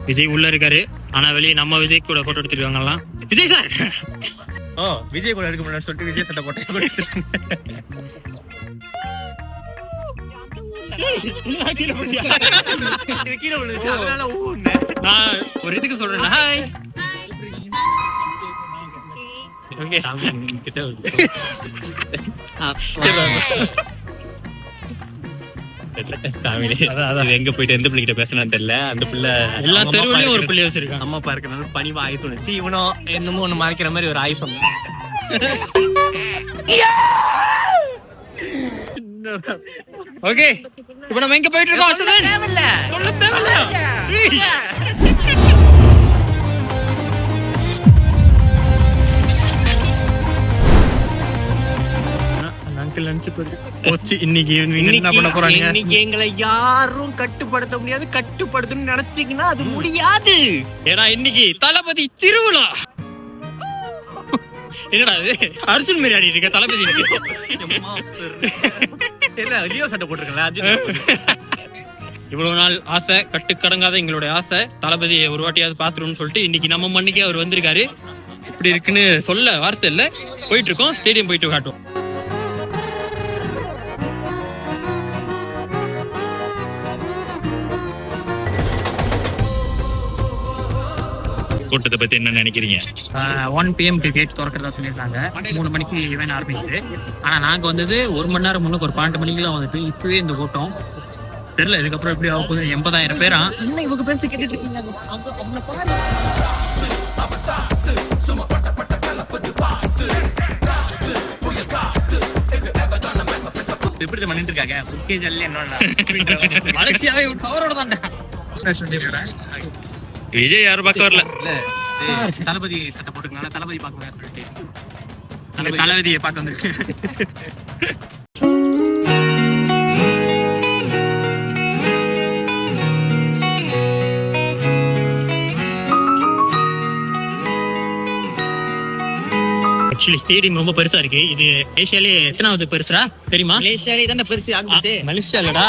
விஜய் உள்ள இருக்காரு, ஆனா வெளியே நம்ம விஜய் கூட போட்டோ எடுத்துருக்காங்கலாம். விஜய் சார் விஜய் கூட எடுக்க முடியாது சொல்லிட்டு விஜய் சட்டை போட்டோ நான் ஒரு இதுக்கு சொல்றேன். ஹாய் எங்க போயிட்டு எந்த பிள்ளைகிட்ட பேசணும் தெரியல. அந்த பிள்ளை எல்லா தெருவுலயும் ஒரு பிள்ளை வச்சிருக்காங்க. அம்மா அப்பா இருக்கனால பணிவா ஆய் சொன்னிச்சு. இவனும் என்னமோ ஒண்ணு மறைக்கிற மாதிரி ஒரு ஆய் சொன்ன. ஓகே, இப்போ நம்ம எங்க போயிட்டு இருக்கோம்? சொல்ல தேவையில்ல. இன்னைக்கு என்ன பண்ண போறாங்க? இன்னைக்கு எங்களை யாரும் கட்டுப்படுத்த முடியாது. கட்டுப்படுத்தணும்னு நினைச்சீங்கன்னா அது முடியாது. ஏன்னா இன்னைக்கு தளபதி திருவிழா. என்னடா இது அர்ஜுன் மாரி ஆடிட்டு இருக்க தளபதி? லியோ சட்டை போட்டிருக்கேன். இவ்வளவு நாள் ஆசை, கட்டுக்கடங்காத எங்களுடைய ஆசை, தளபதியை ஒரு வாட்டியாவது பாத்துருன்னு சொல்லிட்டு இன்னைக்கு நம்ம மண்ணுக்கே அவர் வந்திருக்காரு. இப்படி இருக்குன்னு சொல்ல வார்த்தை இல்ல. போயிட்டு இருக்கோம், ஸ்டேடியம் போயிட்டு காட்டுவோம். கூட்டத்தை பத்தி என்ன நினைக்கிறீங்க? 1 PM கேட் திறக்கிறதா சொல்லியிருக்காங்க. 3 மணிக்கு ஈவென்ட் ஆரம்பிக்குது. ஆனா நாங்க வந்தது 1 மணி நேரம் முன்னுக்கு, ஒரு 12 மணிக்கெல்லாம் வந்துட்டு இப்பவே இந்த கூட்டம் தெரியல. இதுக்கப்புறம் எப்படி ஆக போகுது? 80,000 பேரா? என்ன இவங்க பேசி கேட்டுட்டு இருக்கீங்க? எப்படி பண்ணிட்டு இருக்காங்க? விஜய் யாரும் பார்க்க வரல. தளபதி சட்டை போட்டுருக்காங்க. தளபதி பார்க்க தளபதியை பார்க்க வந்திருக்கு. ஆக்சுவலி ஸ்டேடியம் ரொம்ப பெருசா இருக்கு. இது ஏசியாலே எத்தனாவது பெருசா தெரியுமா? மலேசியாலே தான் பெருசு. மலேசியாலடா?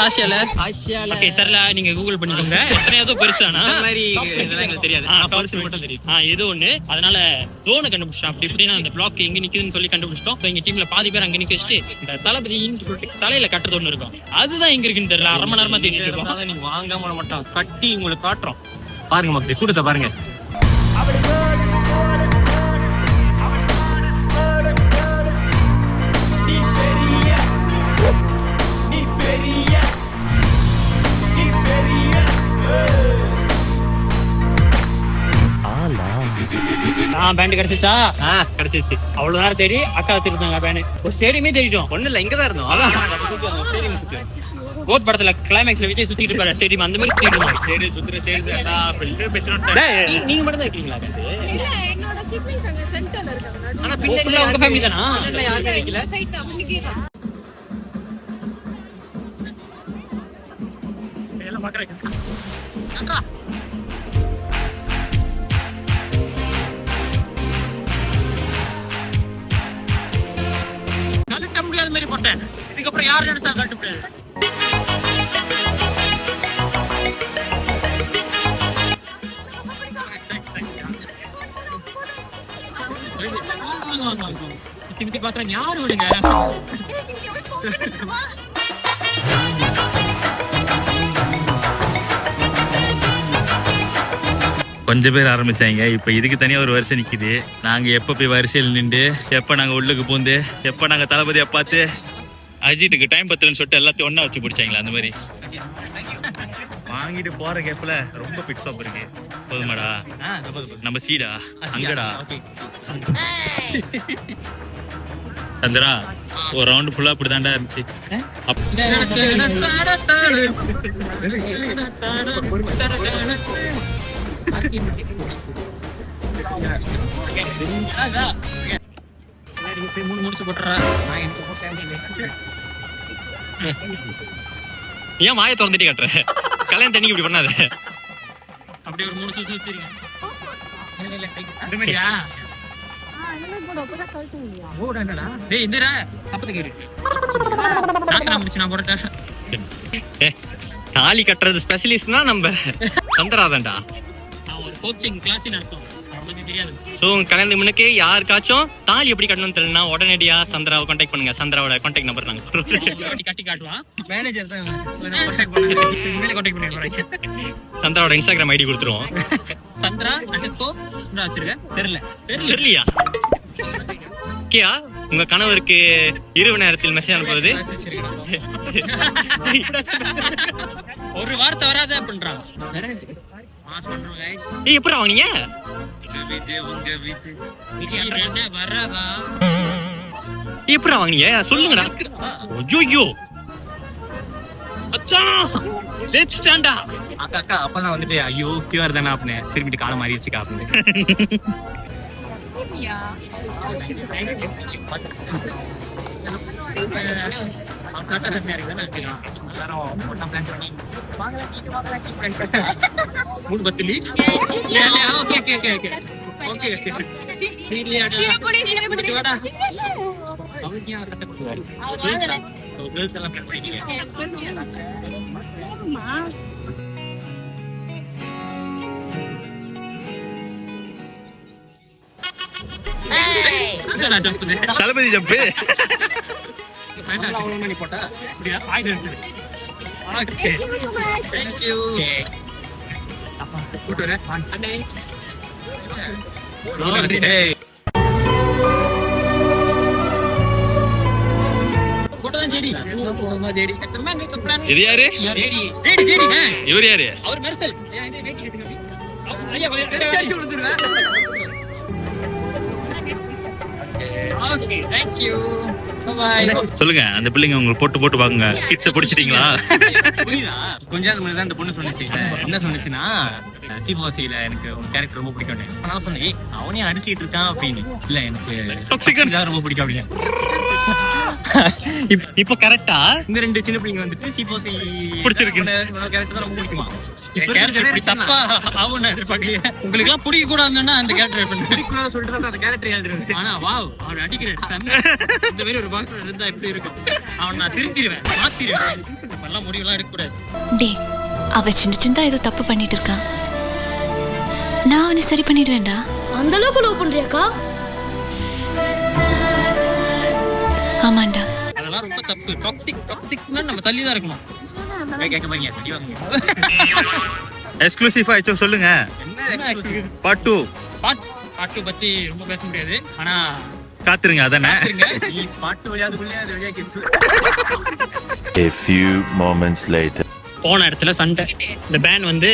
ஆசியால ஓகே தெரியல, நீங்க கூகுள் பண்ணிக்கோங்க. எத்தனையாவது பெருசானா மாதிரி இதெல்லாம் எங்களுக்கு தெரியாது. பெருசு மட்டும் தெரியும். இது ஒண்ணு. அதனால ஜோனை கண்டுபிடிச்சோம். அப்படி இப்படின்னா அந்த பிளாக் எங்க நிக்குதுன்னு சொல்லி கண்டுபிடிச்சிட்டோம். எங்க டீம்ல பாதி பேர் அங்க நிக்க வச்சுட்டு இந்த தளபதின்னு சொல்லிட்டு தலையில கட்டுறது ஒண்ணு இருக்கும். அதுதான் எங்க இருக்குன்னு தெரியல. அரை மணி நேரமா தேடிட்டு இருக்கோம். நீங்க வாங்காம மட்டும் கட்டி உங்களுக்கு காட்டுறோம். பாருங்க மக்களே, கூட்டத்தை பாருங்க. பேண்ட் கிடைச்சிச்சா? கிடைச்சிச்சு. அவ்வளவு நேரம் தேடி அக்கா வச்சிருந்தாங்க பேண்ட். ஒரு ஸ்டேடியமே தேடிட்டோம். ஒண்ணு இல்ல, இங்கதான் இருந்தோம். கோட் படத்துல கிளைமேக்ஸ்ல விஜய் சுத்திட்டு இருப்பாரு ஸ்டேடியம், அந்த மாதிரி சுத்திட்டு ஸ்டேடியம் சுத்துற நீங்க மட்டும் தான் இருக்கீங்களா? இல்ல, என்னோட சிப்லிங்ஸ் அங்க சென்டர்ல இருக்காங்க. ஆனா பின்னாடி உங்க ஃபேமிலி தானா? யாரும் இருக்கல. சைட் அவனுக்கே தான். எல்லாம் பாக்குறேன். கலட்ட முடியாத மாதிரி போட்டேன். இதுக்கப்புறம் யார் நினைச்சா கட்ட முடியாது. திமித்தி பாக்குறேன். யாரு விடுங்க? கொஞ்சம் பேர் ஆரம்பிச்சாங்க. இப்ப இதுக்கு தனியா ஒரு வரிசை நிக்குது. நாங்க எப்ப போய் வரிசையில் நின்று எப்ப நாங்க உள்ளுக்கு பூந்து எப்ப நாங்க தளபதியை பார்த்து அஜித்துக்கு டைம் பத்தலன்னு சொல்லிட்டு எல்லாத்தையும் ஒண்ணா வச்சு பிடிச்சாங்களா அந்த மாதிரி வாங்கிட்டு போற கேப்ல ரொம்ப பிட் ஸ்டாப் இருக்கு. போதுமாடா? நம்ம சீடா அங்கடா சந்திரா ஒரு ரவுண்ட் ஃபுல்லா அப்படிதான்டா இருந்துச்சு. ஏன் மாய திறந்துட்டு கட்டுற? கல்யாணம் தண்ணி இப்படி பண்ணாத. அப்படியே ஒரு 3 சுத்து சுத்திருங்க. தாலி கட்டுறது ஸ்பெஷலிஸ்ட்னா நம்ம சந்திராதான்டா. நான் ஒரு கோச்சிங் கிளாஸ் நடத்தும், நமக்கு தெரியாது. ஸோ கல்யாணத்துக்கு முன்னக்கே யாருக்காச்சும் தாலி எப்படி கட்டணும்னு தெரியலனா உடனடியா சந்திராவை கான்டாக்ட் பண்ணுங்க. சந்திராவோட கான்டாக்ட் நம்பர் நாங்க கட்டி காட்டுவான் மேனேஜர் தான் கான்டாக்ட் பண்ணுங்க. சந்திராவோட இன்ஸ்டாகிராம் ஐடி கொடுத்துருவோம். சந்திரா அண்டர்ஸ்கோர் வச்சிருக்கேன். தெரியலையா? ஓகேயா? உங்க கணவருக்கு இரவு நேரத்தில் மெசேஜ் அனுப்புவது ஒரு வார்த்தை வராத பண்றான். எப்படி வாங்கினீங்க? வராதா எப்படி வாங்கினீங்க சொல்லுங்கடா. ஐயோ அக்கா அக்கா அப்பதான் வந்துட்டு ஐயோ பியூர் தானே அப்படின்னு திரும்பிட்டு காலம் மாறிடுச்சுக்கா அப்படின்னு. தளபதி ஜம்பு இது யாரு? இவர் யாரு? அவர் மெர்சல். Okay, thank you. சொல்லுங்க, அந்த பிள்ளைங்க உங்களுக்கு போட்டு போட்டு பாக்குங்க. கிட்ஸ பிடிச்சிட்டீங்களா? கொஞ்ச நாள் முன்னாடி அந்த பொண்ணு சொன்னிச்சு. என்ன சொன்னிச்சுன்னா சிபோசியில எனக்கு ஒரு கேரக்டர் ரொம்ப பிடிக்கும். நான் சொன்னேன் அவனே அடிச்சுட்டு இருக்கான் அப்படின்னு. இல்ல எனக்கு ரொம்ப பிடிக்கும் அப்படின்னு. இப்ப கரெக்டா இந்த ரெண்டு சின்ன பிள்ளைங்க வந்துட்டு சிபோசி பிடிச்சிருக்கு. கேரக்டர் தான் ரொம்ப பிடிக்குமா? உங்களுக்கு எல்லாம் பிடிக்க கூடாதுன்னா அந்த கேரக்டர் சொல்லிட்டு அந்த கேரக்டர் எழுதுறது. ஆனா வாவ் அவன் அடிக்கிறேன் இந்த மாதிரி ஒரு பாக்ஸ் இருந்தா எப்படி இருக்கும்? அவன் நான் திருத்திடுவேன், மாத்திடுவேன். எல்லாம் முடிவெல்லாம் எடுக்க கூடாது. டே, அவ சின்ன சின்னதா ஏதோ தப்பு பண்ணிட்டு இருக்கான். நான் அவனை சரி பண்ணிடுவேன்டா. அந்த அளவுக்கு லவ் பண்றியாக்கா? ஆமாண்டா. அதெல்லாம் ரொம்ப தப்பு. டாக்ஸிக்னா நம்ம தள்ளி தான் இருக்கணும். கேட்க பாருங்க. எக்ஸ்க்ளூசிவா சொல்லுங்க. பார்ட் 2 பத்தி ரொம்ப பேச முடியாது. ஆனா காத்துருங்க. அதானே நீ பாட்டு வழியாதுக்குள்ளே அது வழியா கேட்டு. A few moments later. போன இடத்துல சண்டை. இந்த பேன் வந்து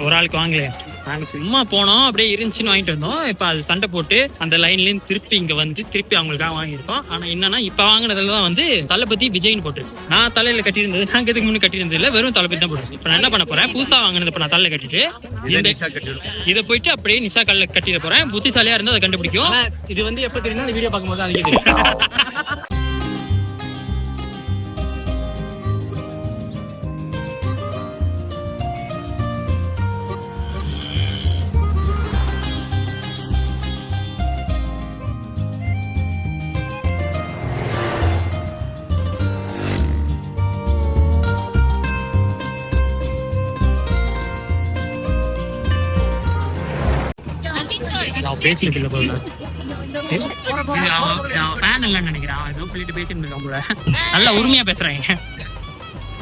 ஒரு ஆளுக்கு வாங்கலையா? நாங்க சும்மா போனோம், அப்படியே இருந்துச்சுன்னு வாங்கிட்டு வந்தோம். இப்ப அது சண்டை போட்டு அந்த லைன்லயும் திருப்பி இங்க வந்து திருப்பி அவங்களுக்காக வாங்கியிருக்கோம். ஆனா என்னன்னா இப்ப வாங்கினதுலதான் வந்து தளபதி விஜய்னு போட்டுருக்கு. நான் தலையில கட்டியிருந்தது நாங்க இதுக்கு முன்னு கட்டியிருந்தது இல்ல, வெறும் தளபதி தான் போட்டுருக்கு. இப்ப நான் என்ன பண்ண போறேன், புதுசா வாங்கினது இப்ப நான் தலையில கட்டிட்டு இதை போயிட்டு அப்படியே நிஷா கல்ல கட்டிட போறேன். புத்திசாலியா இருந்தா அதை கண்டுபிடிக்கும். இது வந்து எப்ப தெரியும்னா அந்த வீடியோ பார்க்கும்போது அதுக்கு தெரியும். பேசிட்டு ஃபேன் இல்லைன்னு நினைக்கிறேன். அவன் ஏதோ சொல்லிட்டு பேசிட்டு இருக்கான் போல. நல்லா உரிமையா பேசுறாங்க.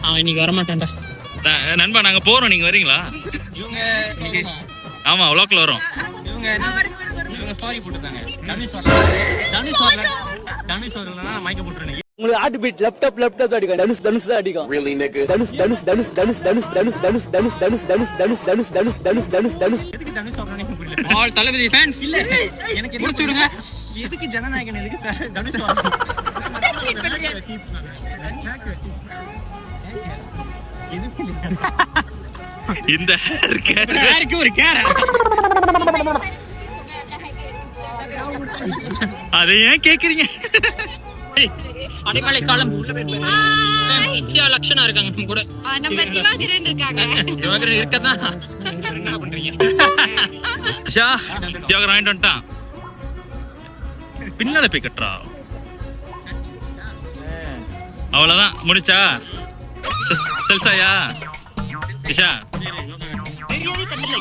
அவன் இன்னைக்கு வரமாட்டான்டா. நண்பா, நாங்க போறோம், நீங்க வரீங்களா? ஆமா, வளோக்ல வரோம். இவங்க ஸ்டோரி போட்டுருக்காங்க. தனுஷ் வரலன்னா மைக்க போட்டுருங்க. உங்களுக்கு ஹார்ட் பீட் லேப்டாப் அடிக்கும். தனுஷ் தான் அடிக்கும். Really, nigga? தனுஷ். எதுக்கு தனுஷ் வரணும்னு புரியல. ஆல் தளபதி ஃபேன்ஸ் இல்ல எனக்கு முடிச்சு விடுங்க. எதுக்கு ஜனநாயகன் எதுக்கு தனுஷ் வரணும்? இந்த யாருக்கு ஒரு கேர அதை ஏன் கேக்குறீங்க? அடைமலை காலம் லட்சணா இருக்காங்க நம்ம கூட. நம்ம திவாகரன் இருக்காங்க. திவாகரன் இருக்கதான். என்ன பண்றீங்க? தியாகர் வாங்கிட்டு வந்துட்டான். பின்னால போய் கட்டுறா. அவ்வளவுதான், முடிச்சா செல்சாயா? நிஷா தெரியாதே கண்ணல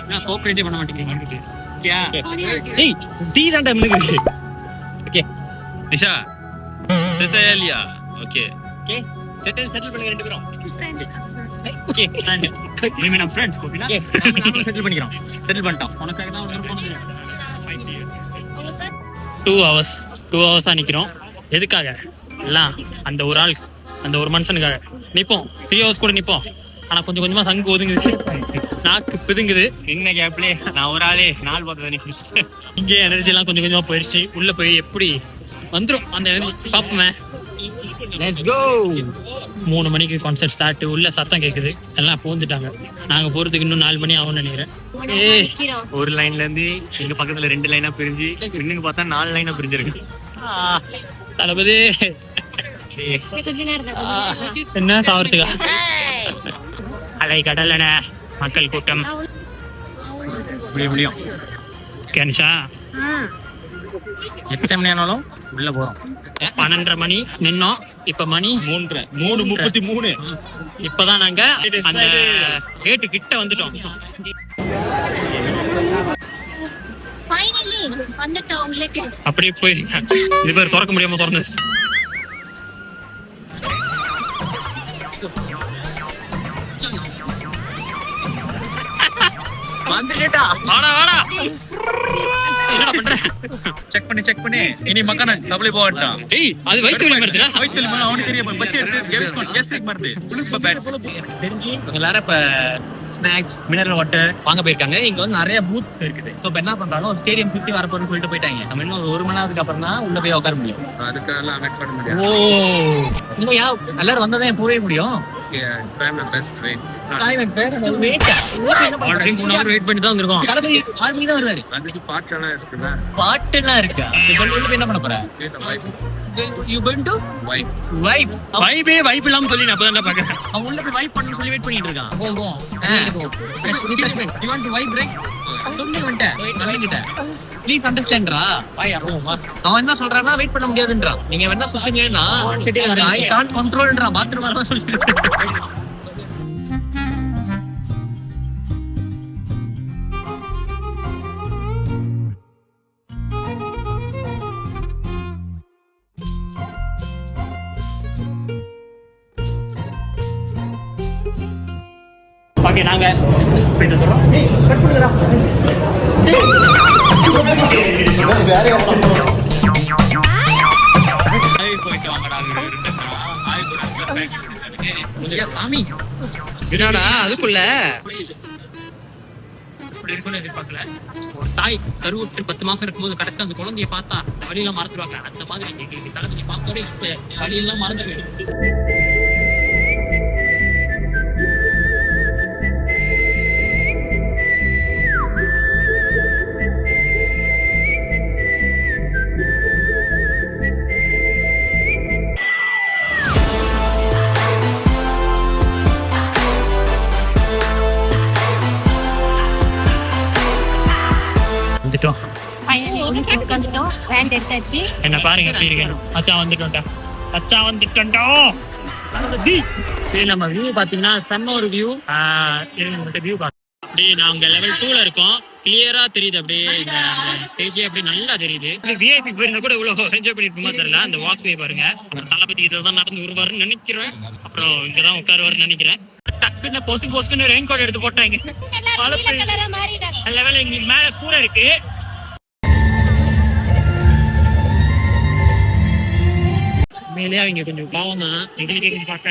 நான் கோஆபரேட்டே பண்ண மாட்டேங்கிறீங்க. ஏய் டீ தான்டா மினுக்கு. ஓகே நிஷா செசையா இல்லையா? ஓகே ஓகே செட்டில் பண்ணுங்க ரெண்டு பேரும். ஓகே இனிமே நான் ஃப்ரெண்ட்ஸ் ஓகேனா? ஓகே நாம செட்டில் பண்ணிக்கிறோம். செட்டில் பண்ணிட்டோம். உனக்காக தான் வரணும். 2 ஹவர்ஸா நிக்கிறோம். எதுக்காக? எல்லாம் அந்த ஒரு ஆள், அந்த ஒரு மனுஷனுக்காக நிப்போம். 3 ஹவர்ஸ் கூட நிப்போம். ஆனா கொஞ்சம் கொஞ்சமா சங்கு ஒதுங்குது, நாக்கு பிதுங்குது. என்ன கேப்லே நான் ஒரு ஆளே நாள் பார்த்தத நீ குடிச்சிட்டு. இங்கே எனர்ஜி எல்லாம் கொஞ்சம் கொஞ்சமா போயிடுச்சு. உள்ள போய் எப்படி வந்துரும் அந்த எனர்ஜி பாப்போமே. Let's go. 3 மணிக்கு கான்சர்ட் ஸ்டார்ட். உள்ள சத்தம் கேக்குது, எல்லாம் போந்துட்டாங்க. நாங்க போறதுக்கு இன்னும் 4 மணி ஆகும்னு நினைக்கிறேன். ஒரு லைன்ல இருந்து எங்க பக்கத்துல 2 லைனா பிரிஞ்சு இன்னும் பார்த்தா 4 லைனா பிரிஞ்சிருக்கு. தளபதி என்ன சாவறதுக்கா? அலை கடலன மக்கள் கூட்டம். முடியும் கேன்ஷா எத்தனை மணி ஆனாலும் உள்ள போறோம். 12:30 மணி நின்னோம். இப்ப மணி 3:33. இப்பதான் நாங்க அந்த கேட்டு கிட்ட வந்துட்டோம். ஃபைனலி வந்துட்டோம் உங்களுக்கு. அப்படியே போய் இது பேர் திறக்க முடியாம திறந்து வந்துட்டா. வாடா வாடா. என்னடா பண்ற? செக் பண்ணி இனி மக்கான டபுள் போட்டான். ஏய் அது வயித்து வலி மருந்துடா. வயித்து வலி அவனுக்கு தெரியும். பஸ் எடுத்து கேஸ்ட்ரிக் மருந்து புளுப்ப பேட். தெரிஞ்சு எல்லாரும் இப்ப ஸ்நாக்ஸ், மினரல் வாட்டர் வாங்க போயிருக்காங்க. இங்க வந்து நிறைய பூத் இருக்குது. ஸோ இப்போ என்ன பண்றாங்க, ஒரு ஸ்டேடியம் சுத்தி வரப்போன்னு சொல்லிட்டு போயிட்டாங்க. நம்ம இன்னும் ஒரு 1 மணி நேரத்துக்கு அப்புறம் தான் உள்ள போய் உட்கார முடியும். அதுக்கெல்லாம் வெயிட் பண்ண முடியாது. ஓ இல்லையா, எல்லாரும் வந்ததான் போகவே முடியும். ஆல்ரெடி 3 hour வெயிட் பண்ணி தான் வந்திருக்கோம். 6 மணிக்கு தான் வருவாரு. அதுக்கு பாட்டெல்லாம் இருக்குல்ல. பாட்டுலாம் இருக்கா? உள்ள போய் என்ன பண்ண போற? You going to vibe. Vibe இல்லாம சொல்லி நான் அப்பதான் பாக்குறேன். அவன் உள்ள போய் வைப் பண்ணு சொல்லி வெயிட் பண்ணிட்டு இருக்கான். You want to vibe right? சொல்லி வந்துட்ட. Please understandரா. அவன் என்ன சொல்றான்னா வெயிட் பண்ண முடியாதுன்றான். நீங்க வேணா சொல்லுங்கன்னா I can't controlன்றான். பாத்ரூம் வரலாம் சொல்லிட்டு. ஓகே நாங்க போயிட்டு வந்துடுறோம். போயிட்டு வாங்கடா. சாமி என்னடா அதுக்குள்ள இப்படி இருக்குன்னு எதிர்பார்க்கல. ஒரு தாய் கருவுற்று 10 மாசம் இருக்கும்போது கடைசியில் அந்த குழந்தைய பார்த்தா வழியெல்லாம் மறந்துடுவாங்க. அந்த மாதிரி எங்களுக்கு தளபதி பார்த்தோட வழியெல்லாம் மறந்து போயிடும். என்ன பாருங்க எப்படி இருக்கு. அச்சா வந்துட்டோம்டா. சரி நம்ம வியூ பாத்தீங்கன்னா செம்ம ஒரு வியூ. வியூ அப்படியே நாங்க லெவல் 2ல இருக்கோம். கிளியரா தெரியுது. அப்படியே இந்த ஸ்டேஜே அப்படியே நல்லா தெரியுது. விஐபி போயிருந்தா கூட இவ்வளவு என்ஜாய் பண்ணிருக்குமா தெரியல. அந்த வாக்வே பாருங்க. தளபதி இதில் தான் நடந்து வருவாருன்னு நினைக்கிறேன். அப்புறம் இங்கதான் உட்காருவாருன்னு நினைக்கிறேன். டக்குன்னு பொசுக்குன்னு ரெயின் கோட் எடுத்து போட்டாங்க. லெவல் எங்களுக்கு மேல கூரை இருக்கு. மேலே அவங்க கொஞ்சம் பாவம் தான் எங்களுக்கு பார்க்க.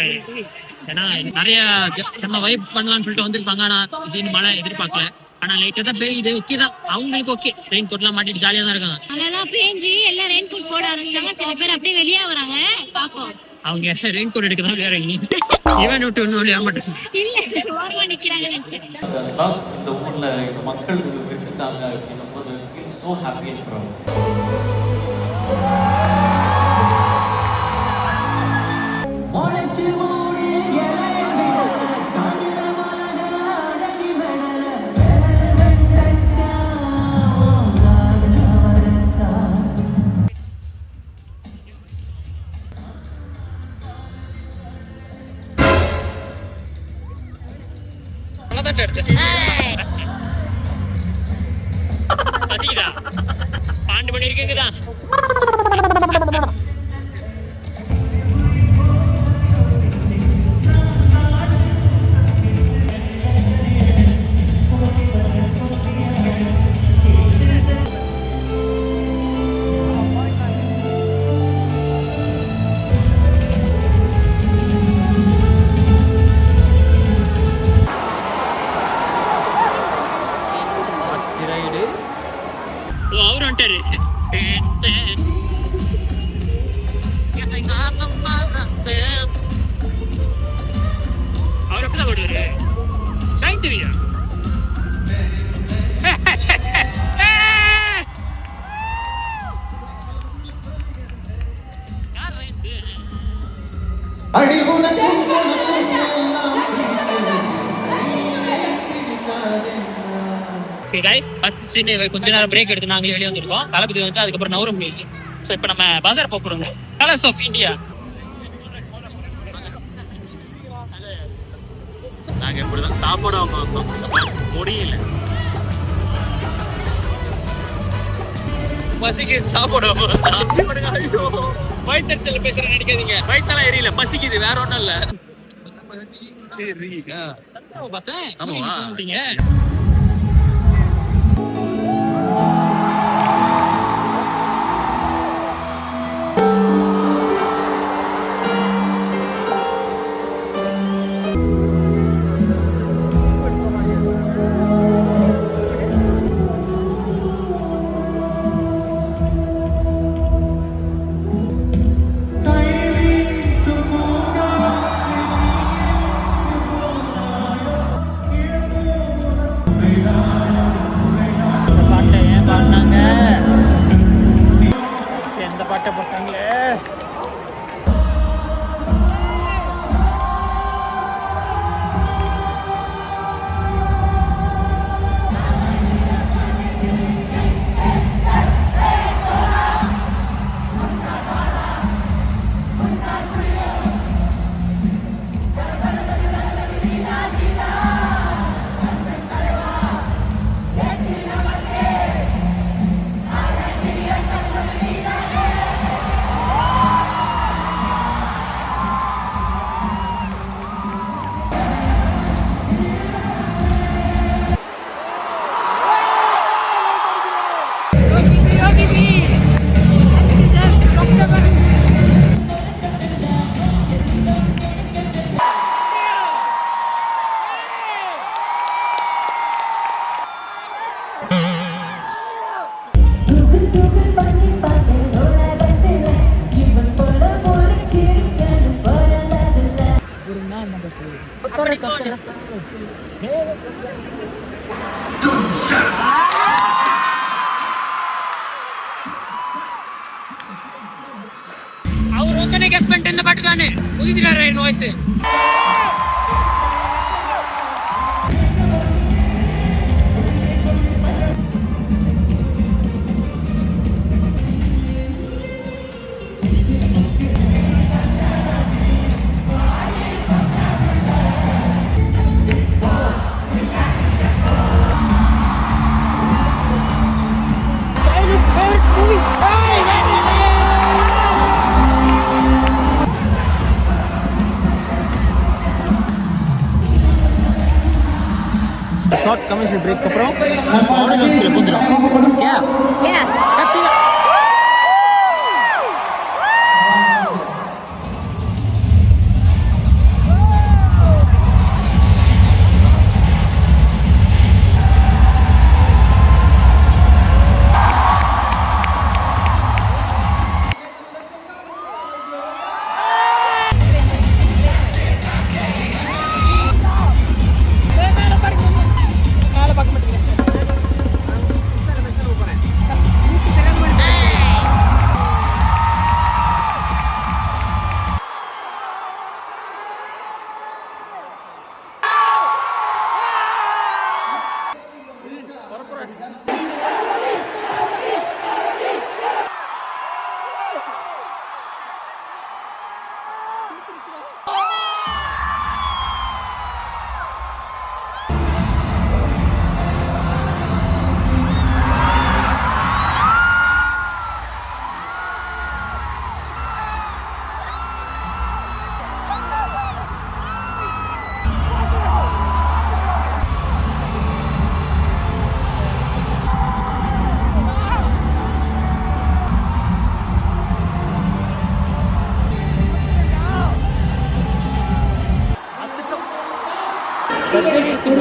ஏன்னா நிறைய நம்ம வைப் பண்ணலாம்னு சொல்லிட்டு வந்திருப்பாங்க. ஆனா திடீர்னு மழை எதிர்பார்க்கல. ஆனா லைட்டா தான் பெய்யுது. ஓகே தான் அவங்களுக்கு. ஓகே ரெயின் கோட் எல்லாம் மாட்டிட்டு ஜாலியா தான் இருக்காங்க. அதெல்லாம் பேஞ்சி எல்லாம் ரெயின் கோட் போட ஆரம்பிச்சாங்க. சில பேர் அப்படியே வெளியே வராங்க. பாப்போம் அவங்க ரெயின் கோட் எடுக்க தான் விளையாடுறீங்க. இவன் விட்டு ஒன்னும் விளையாட மாட்டேன். இல்ல ஓரமா நிக்கிறாங்க. இந்த ஊர்ல மக்கள் வச்சுட்டாங்க அப்படின்னும் போது so happy and proud. தான் எடுத்தேன். பசிக்குதா? 12 மணி இருக்குங்கதான். அவரு வந்துட்டாரு. அவர் எப்படிதான் ஓடுவாரு? சயின்டிவியா? கொஞ்ச நேரம் பிரேக் எடுத்து நாங்களே வெளியே வந்திருக்கோம். தளபதி வந்து அதுக்கப்புறம் நவர முடியும். ஸோ இப்போ நம்ம பஜார் போக போறோம். Colours of India. நாங்க இப்படிதான் சாப்பாடு முடியல. பசிக்கு சாப்பாடு வயிற்றுச்சல் பேசுற நினைக்காதீங்க. வயிற்றெல்லாம் எரியல, பசிக்குது, வேற ஒண்ணும் இல்ல. பார்த்தேன். ஆமாவா? அவர் ஒருத்தனை கெஸ் பண்ணிட்டு இந்த பாட்டு தானே புதிக்கிறாரு என் வாய்ஸ். ஷார்ட் கமர்ஷியல் பிரேக் அப்புறம் ஆடியோ லான்ச்ல போந்துறோம். கத்தியா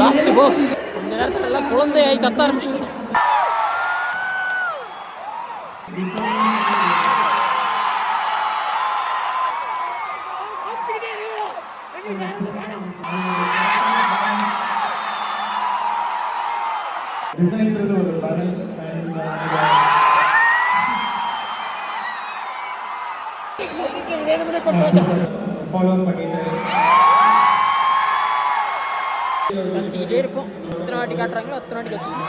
லாஸ்ட் போ கொஞ்ச நேரத்துல எல்லாம் குழந்தையாய் கத்த ஆரம்பிச்சிடும். கத்திக்கிட்டே இருப்போம். எத்தனை வாட்டி காட்டுறாங்களோ அத்தனை வாட்டி கத்துவோம்.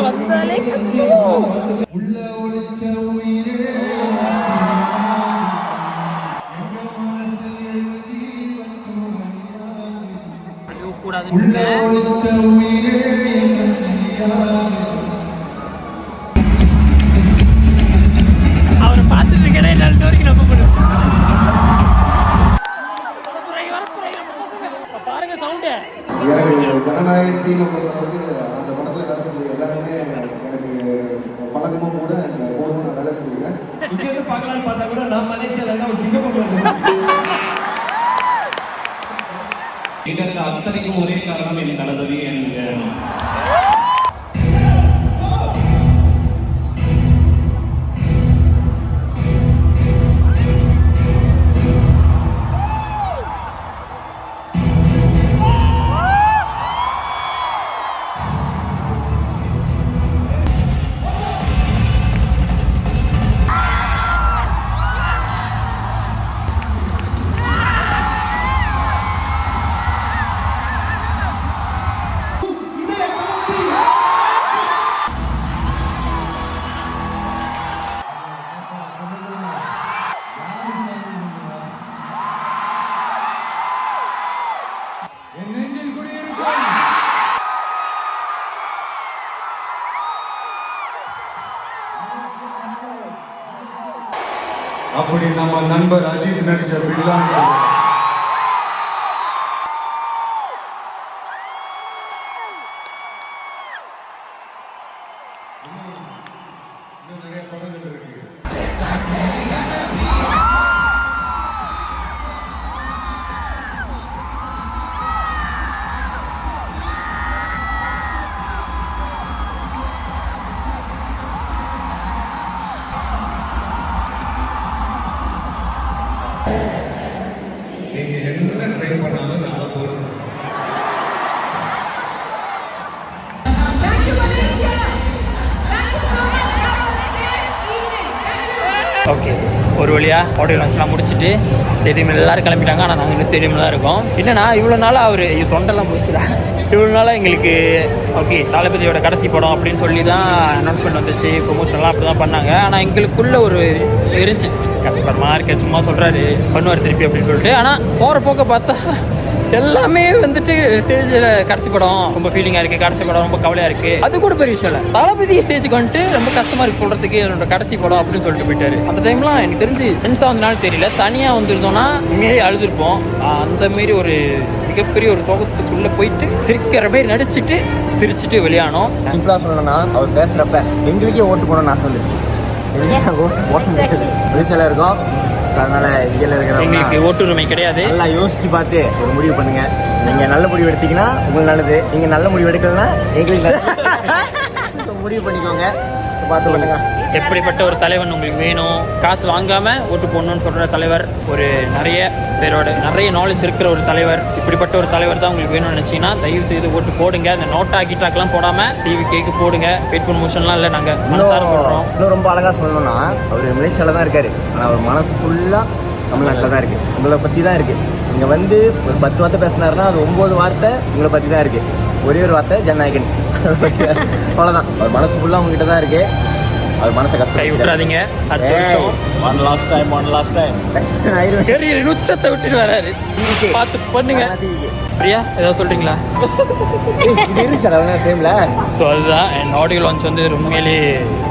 வந்தாலே கத்துவோம். அவரை பார்த்துட்டு இருக்கேன் எல்லாரும் வரைக்கும் நம்ம பண்ணுவோம். பாருங்க சவுண்டு. ஜனநாயகத்தின் அந்த படத்தில் வேலை செஞ்சது எல்லாருமே எனக்கு பழக்கமும் கூட போகணும் நான் வேலை செஞ்சுருக்கேன். இங்கேருந்து பார்க்கலான்னு பார்த்தா கூட நான் மலேசியாவில் ஒரு சிங்கப்பூர் இதற்கு அத்தனைக்கும் ஒரே காரணம் என் தளபதி என் அப்படி நம்ம நண்பர் அஜித் நடிச்ச பில்லான்னு சொல்லுவாங்க. இன்னும் நிறைய படங்கள் இருக்கு. நீங்க என்ன ட்ரை பண்ணாலும் நல்லா போகும். ஓகே, ஒரு வழியாக ஆடியோ லான்ச்லாம் முடிச்சுட்டு ஸ்டேடியமில் எல்லோரும் கிளம்பிட்டாங்க. ஆனால் நாங்கள் இன்னும் ஸ்டேடியமில் தான் இருக்கோம். என்னன்னா இவ்வளோ நாளாக அவர் தொண்டெல்லாம் முடிச்சுடா இவ்வளோ நாளாக எங்களுக்கு ஓகே தளபதியோட கடைசி படம் அப்படின்னு சொல்லி தான் அனௌன்ஸ்மெண்ட் வந்துச்சு, ப்ரொமோஷன்லாம் அப்படி தான் பண்ணாங்க. ஆனால் எங்களுக்குள்ள ஒரு இருந்துச்சு கஷ்டப்படமாக இருக்க சும்மா சொல்கிறாரு பண்ணுவார் திருப்பி அப்படின்னு சொல்லிட்டு. ஆனால் போகிற போக்க பார்த்தா எல்லாமே வந்துட்டு ஸ்டேஜில் கடைசி படம் ரொம்ப ஃபீலிங்காக இருக்குது, கடைசி படம் ரொம்ப கவலையாக இருக்குது. அது கூட பெரிய விஷயம் இல்லை. தளபதி ஸ்டேஜுக்கு வந்துட்டு ரொம்ப கஷ்டமாக இருக்குது சொல்கிறதுக்கு என்னோட கடைசி படம் அப்படின்னு சொல்லிட்டு போயிட்டாரு. அந்த டைம்லாம் எனக்கு தெரிஞ்சு ஃப்ரெண்ட்ஸாக வந்தனாலும் தெரியல, தனியாக வந்திருந்தோன்னா மாரி அழுதுருப்போம். அந்த மாரி ஒரு மிகப்பெரிய ஒரு சோகத்துக்குள்ளே போயிட்டு சிரிக்கிற மாதிரி நடிச்சுட்டு சிரிச்சுட்டு வெளியானோம். சிம்பிளாக சொல்லணும்னா அவர் பேசுகிறப்ப எங்களுக்கே ஓட்டு போடணும்னு ஆசை வந்துருச்சு. ஓட்டு போட முடியாது, வெளிச்சல இருக்கோம். அதனால இங்கே எங்களுக்கு ஓட்டுரிமை கிடையாது. நல்லா யோசிச்சு பார்த்து ஒரு முடிவு பண்ணுங்க. நீங்க நல்ல முடிவு எடுத்தீங்கன்னா உங்களுக்கு நல்லது, நீங்க நல்ல முடிவு எடுக்கலன்னா எங்களுக்கு முடிவு பண்ணிக்கோங்க, பார்த்து பண்ணுங்க. எப்படிப்பட்ட ஒரு தலைவன் உங்களுக்கு வேணும், காசு வாங்காம ஓட்டு போடணும்னு சொல்ற தலைவர், ஒரு நிறைய பேரோட நிறைய நாலேஜ் இருக்கிற ஒரு தலைவர், இப்படிப்பட்ட ஒரு தலைவர் தான் உங்களுக்கு வேணும்னு நினைச்சீங்கன்னா தயவு செய்து ஓட்டு போடுங்க. அந்த நோட்டா கீட்டாக்கெல்லாம் போடாம டிவி கேக்கு போடுங்க. பெய்ட் ப்ரமோஷன்லாம் இல்லை, நாங்க மனசார சொல்றோம். இன்னும் ரொம்ப அழகா சொல்லணும்னா அவர் மலேசியால தான் இருக்காரு, ஆனா அவர் மனசு ஃபுல்லா தமிழ்நாட்டில் தான் இருக்கு, உங்களை பத்தி தான் இருக்கு. இங்க வந்து ஒரு 10 வார்த்தை பேசினாருன்னா அது 9 வார்த்தை உங்களை பத்தி தான் இருக்கு. ஒரே ஒரு வார்த்தை ஜனநாயகன், அவ்வளவுதான். அவர் மனசு ஃபுல்லா உங்ககிட்ட தான் இருக்கு. அது மனசை கை விட்டுறாதீங்க. அடுத்த வருஷம் ஒன் லாஸ்ட் டைம் கரியர் உச்சத்தை விட்டுட்டு வராரு, பார்த்து பண்ணுங்க. பிரியா ஏதாவது சொல்கிறீங்களா? இது இருந்துச்சு அவ்வளோ ஃப்ரேமில். ஸோ அதுதான் என் ஆடியோ லான்ச் வந்து உண்மையிலே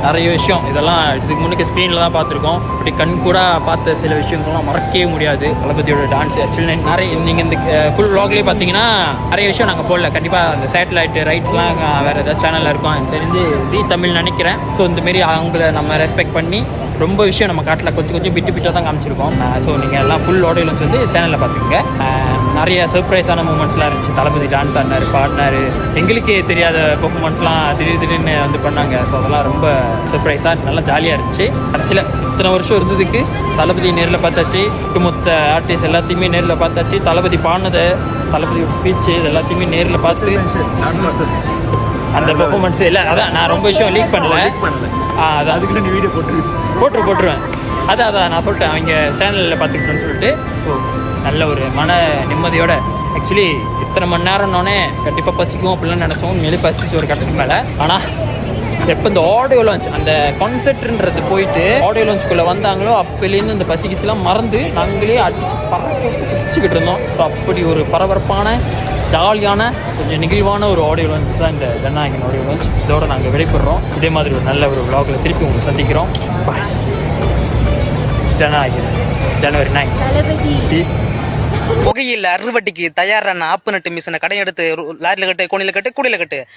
நிறைய விஷயம் இதெல்லாம் இதுக்கு முன்னுக்கு ஸ்க்ரீனில் தான் பார்த்துருக்கோம். இப்படி கண் கூட பார்த்த சில விஷயங்கள்லாம் மறக்கவே முடியாது. தளபதியோட டான்ஸ் ஸ்டில் நிறைய நீங்கள் இந்த ஃபுல் vlogலேயே பார்த்தீங்கன்னா நிறைய விஷயம் நாங்கள் போடல. கண்டிப்பாக அந்த சேட்டலைட் ரைட்ஸ்லாம் வேறு ஏதாவது சேனலில் இருக்கும், எனக்கு தெரிஞ்சு ஜீ தமிழ் நினைக்கிறேன். ஸோ இந்தமாரி அவங்கள நம்ம ரெஸ்பெக்ட் பண்ணி ரொம்ப விஷயம் நம்ம காட்டில் கொஞ்சம் பிட்டாக தான் காமிச்சிருக்கோம். ஸோ நீங்கள் எல்லாம் ஃபுல் ஆடியோ லான்ச் வந்து சேனலில் பார்த்துக்கோங்க. நிறைய சர்ப்ரைஸான மூமெண்ட்ஸ்லாம் இருந்துச்சு. தளபதி டான்ஸ் ஆடினார், பாடினார், எங்களுக்கே தெரியாத பெர்ஃபார்மன்ஸ்லாம் திடீர்னு வந்து பண்ணாங்க. ஸோ அதெல்லாம் ரொம்ப சர்ப்ரைஸாக நல்லா ஜாலியாக இருந்துச்சு. கடைசியில் இத்தனை வருஷம் இருந்ததுக்கு தளபதி நேரில் பார்த்தாச்சு, ஒட்டுமொத்த ஆர்டிஸ்ட் எல்லாத்தையுமே நேரில் பார்த்தாச்சு, தளபதி பாடினதை, தளபதியோட ஸ்பீச்சு இது எல்லாத்தையுமே நேரில் பார்த்து அந்த பெர்ஃபார்மன்ஸ் இல்லை. அதான் நான் ரொம்ப விஷயம் லீக் பண்ணல. அதான் அதுக்குன்னு நீ வீடியோ போட்டுருவேன். அதான் நான் சொல்லிட்டேன் அவங்க சேனலில் பார்த்துக்கிட்டேன்னு சொல்லிட்டு. ஸோ நல்ல ஒரு மன நிம்மதியோட ஆக்சுவலி இத்தனை மணி நேரம்னோடனே கண்டிப்பாக பசிக்கும் அப்படிலாம் நினச்சோம். உண்மையிலே பசிச்சு ஒரு கட்டத்துக்கு மேலே. ஆனால் எப்போ இந்த ஆடியோ லான்ச் அந்த கான்செப்ட்ன்றது போயிட்டு ஆடியோ லான்ச்சுக்குள்ளே வந்தாங்களோ அப்போலேருந்து இந்த பசிக்கிச்சுலாம் மறந்து நாங்களே அடிச்சுக்கிட்டு இருந்தோம். ஸோ அப்படி ஒரு பரபரப்பான ஜாலியான கொஞ்சம் நெகிழ்வான ஒரு ஆடியோ லான்ச் தான் இந்த ஜனநாயகன் ஆடியோ லான்ச். இதோட நாங்கள் விடைபெறுறோம். இதே மாதிரி ஒரு நல்ல ஒரு vlogல திருப்பி உங்களை சந்திக்கிறோம். பாய். ஜனநாயகன் ஜனவரி 9. புகையில் அறுவட்டிக்கு தயாரான ஆப்பு நட்டு மிஷினை கடையெடுத்து லாரியில் கட்டு, கோணியில் கட்டு, கூடையில் கட்டு.